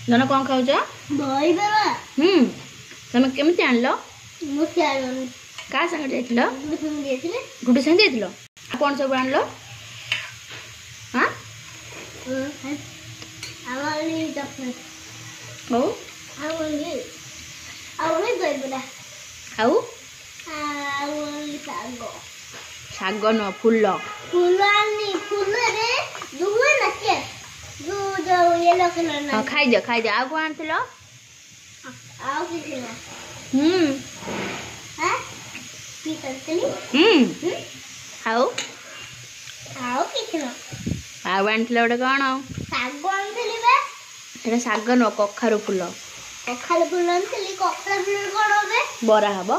जन कौन खाऊच? तुम केमती आनल? क्या संग जाइथिलो? गुड्डू संग जाइथिलो? कौन सब आनल? हां शाग न फूल खाई जा आ कौन आनथिलो? आउ आनथिलो गोटे कौन? एटा शाग न कखारु फूल बरा हब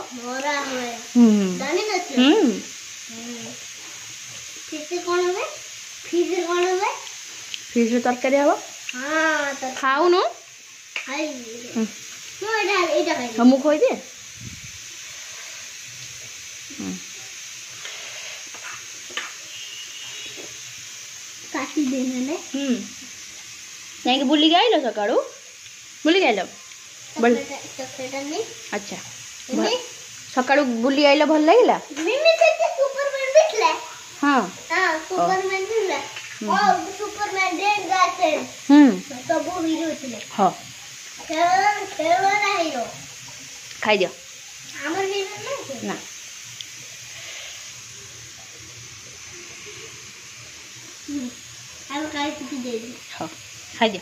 फिश तरकारी हब खाऊनु मु खोई दे जाइए बुली गल सका बुली गल अच्छा सका बुली आइल भल लगे हाँ खाई दियो ना हाँ खाई दियो